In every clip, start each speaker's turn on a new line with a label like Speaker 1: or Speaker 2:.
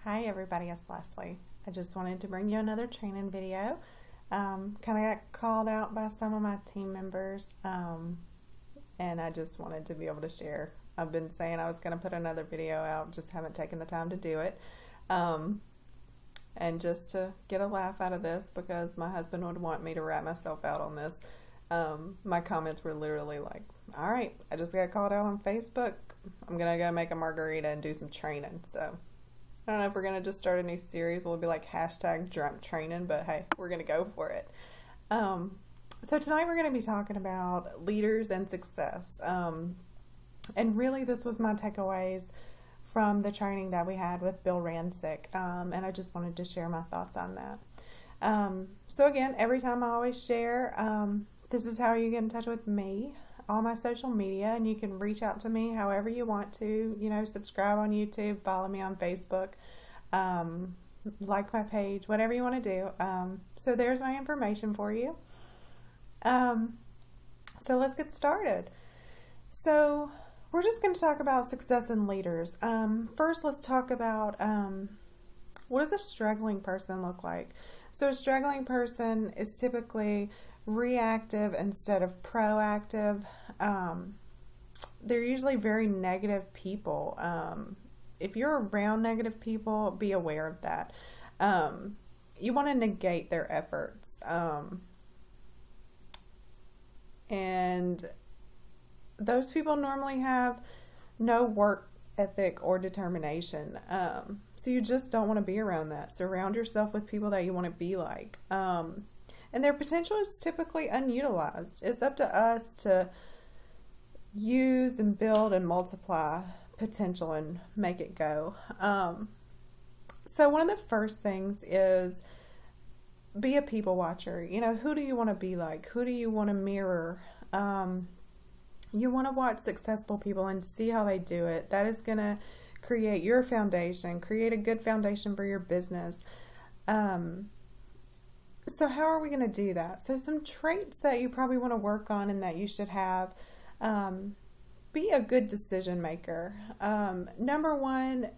Speaker 1: Hi everybody, it's Leslie. I just wanted to bring you another training video. Kind of got called out by some of my team members, and I just wanted to be able to share. I've been saying I was going to put another video out, just haven't taken the time to do it. And just to get a laugh out of this, because my husband would want me to rat myself out on this. My comments were literally like, all right, I just got called out on Facebook. I'm going to go make a margarita and do some training. So I don't know if we're going to just start a new series. We'll be like hashtag drunk training, but hey, we're going to go for it. So tonight we're going to be talking about leaders and success. And really this was my takeaways from the training that we had with Bill Rancic. And I just wanted to share my thoughts on that. So again, every time I always share, this is how you get in touch with me. All my social media, and you can reach out to me however you want to, subscribe on YouTube, follow me on Facebook, like my page, whatever you want to do. So there's my information for you. So let's get started. So we're just going to talk about success in leaders. First, let's talk about what does a struggling person look like? So a struggling person is typically reactive instead of proactive. They're usually very negative people. If you're around negative people, be aware of that. You want to negate their efforts. And those people normally have no work ethic or determination. So you just don't want to be around that. Surround yourself with people that you want to be like. And their potential is typically unutilized. It's up to us to use and build and multiply potential and make it go. So one of the first things is be a people watcher. Who do you want to be like? Who do you want to mirror? You want to watch successful people and see how they do it. That is going to create your foundation, create a good foundation for your business. So how are we going to do that? So some traits that you probably want to work on and that you should have, be a good decision maker. Number one,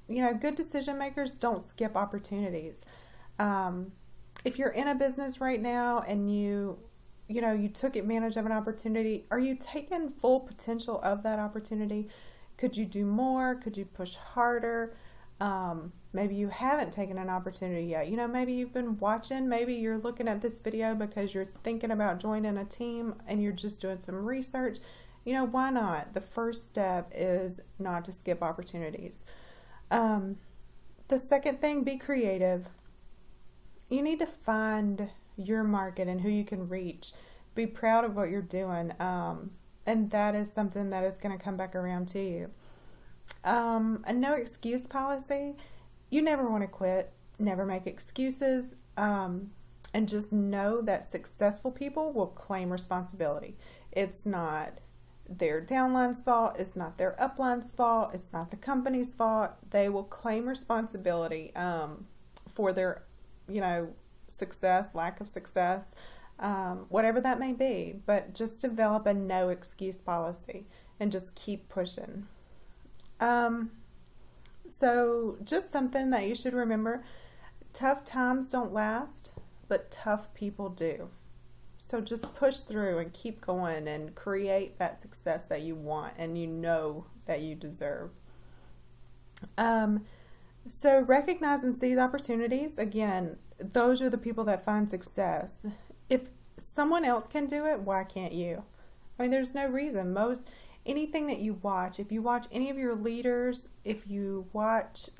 Speaker 1: good decision makers don't skip opportunities. If you're in a business right now and you took advantage of an opportunity, are you taking full potential of that opportunity? Could you do more? Could you push harder? Maybe you haven't taken an opportunity yet. Maybe you've been watching, maybe you're looking at this video because you're thinking about joining a team and you're just doing some research. Why not? The first step is not to skip opportunities. The second thing, be creative. You need to find your market and who you can reach. Be proud of what you're doing. And that is something that is going to come back around to you. A no excuse policy. You never want to quit, never make excuses, and just know that successful people will claim responsibility. It's not their downline's fault, it's not their upline's fault, it's not the company's fault. They will claim responsibility for their, success, lack of success, whatever that may be. But just develop a no excuse policy and just keep pushing. So just something that you should remember, tough times don't last, but tough people do. So just push through and keep going and create that success that you want and that you deserve. So recognize and seize opportunities. Again, those are the people that find success. If someone else can do it, why can't you? There's no reason. Anything that you watch, if you watch any of your leaders, if you watch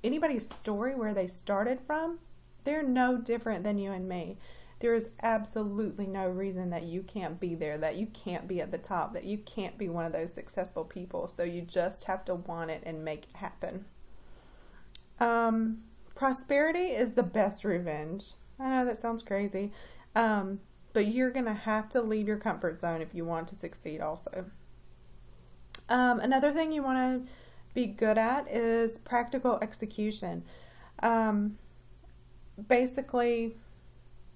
Speaker 1: anybody's story where they started from, they're no different than you and me. There is absolutely no reason that you can't be there, that you can't be at the top, that you can't be one of those successful people. So you just have to want it and make it happen. Prosperity is the best revenge. I know that sounds crazy, but you're going to have to leave your comfort zone if you want to succeed also. Another thing you want to be good at is practical execution. Basically,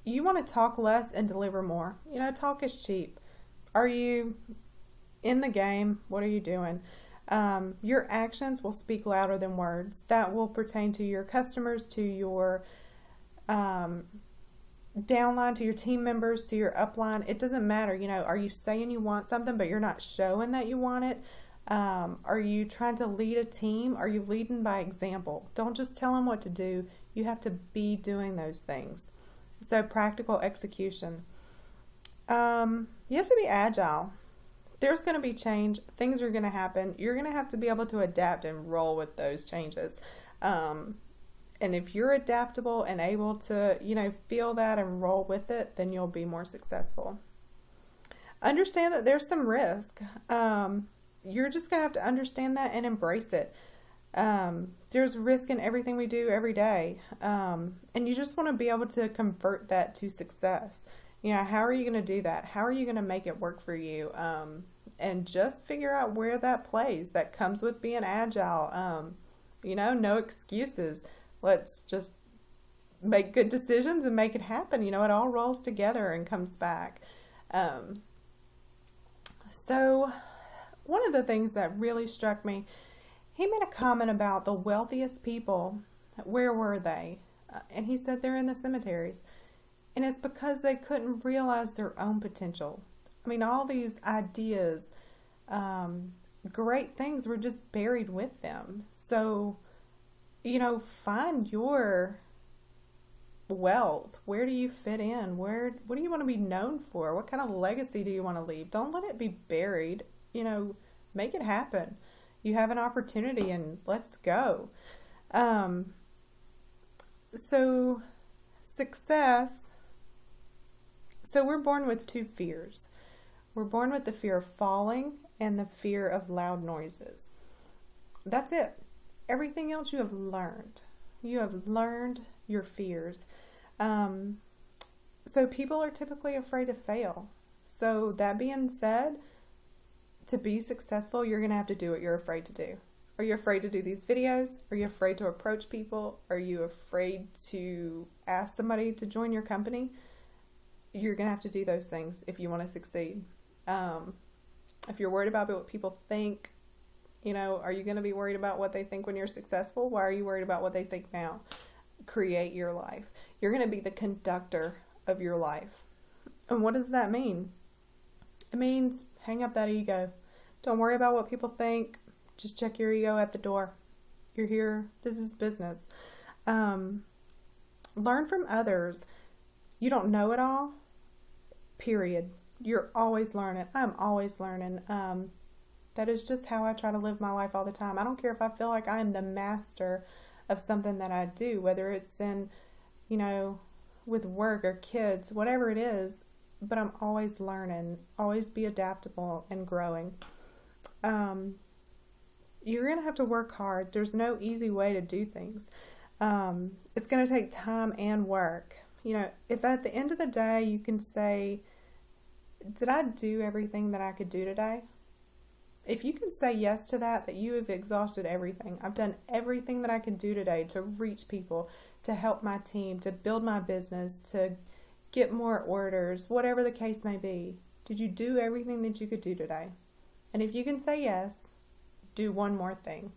Speaker 1: you want to talk less and deliver more. Talk is cheap. Are you in the game? What are you doing? Your actions will speak louder than words. That will pertain to your customers, to your downline, to your team members, to your upline. It doesn't matter. Are you saying you want something but you're not showing that you want it? Are you trying to lead a team? Are you leading by example? Don't just tell them what to do. You have to be doing those things. So practical execution. You have to be agile. There's going to be change. Things are going to happen. You're going to have to be able to adapt and roll with those changes. And if you're adaptable and able to, feel that and roll with it, then you'll be more successful. Understand that there's some risk. You're just going to have to understand that and embrace it. There's risk in everything we do every day. And you just want to be able to convert that to success. How are you going to do that? How are you going to make it work for you? And just figure out where that plays. That comes with being agile. No excuses. Let's just make good decisions and make it happen. It all rolls together and comes back. So one of the things that really struck me, he made a comment about the wealthiest people. Where were they? And he said they're in the cemeteries. And it's because they couldn't realize their own potential. All these ideas, great things were just buried with them. So, find your wealth. Where do you fit in? What do you want to be known for? What kind of legacy do you want to leave? Don't let it be buried. Make it happen. You have an opportunity and let's go. So success. So we're born with two fears. We're born with the fear of falling and the fear of loud noises. That's it. Everything else you have learned. You have learned your fears. So people are typically afraid to fail. So that being said, to be successful, you're going to have to do what you're afraid to do. Are you afraid to do these videos? Are you afraid to approach people? Are you afraid to ask somebody to join your company? You're going to have to do those things if you want to succeed. If you're worried about what people think, are you going to be worried about what they think when you're successful? Why are you worried about what they think now? Create your life. You're going to be the conductor of your life. And what does that mean? It means hang up that ego. Don't worry about what people think. Just check your ego at the door. You're here. This is business. Learn from others. You don't know it all. Period. You're always learning. I'm always learning. That is just how I try to live my life all the time. I don't care if I feel like I am the master of something that I do, whether it's in, with work or kids, whatever it is, but I'm always learning. Always be adaptable and growing. You're going to have to work hard. There's no easy way to do things. It's going to take time and work. If at the end of the day you can say, did I do everything that I could do today? If you can say yes to that you have exhausted everything. I've done everything that I could do today to reach people, to help my team, to build my business, to get more orders, whatever the case may be. Did you do everything that you could do today? And if you can say yes, do one more thing.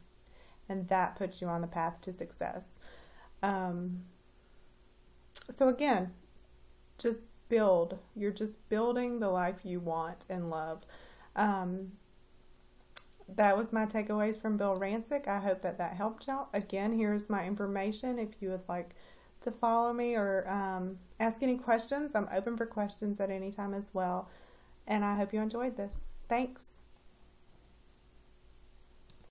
Speaker 1: And that puts you on the path to success. So again, just build. You're just building the life you want and love. That was my takeaways from Bill Rancic. I hope that helped y'all. Again, here's my information if you would like to follow me or ask any questions. I'm open for questions at any time as well. And I hope you enjoyed this. Thanks.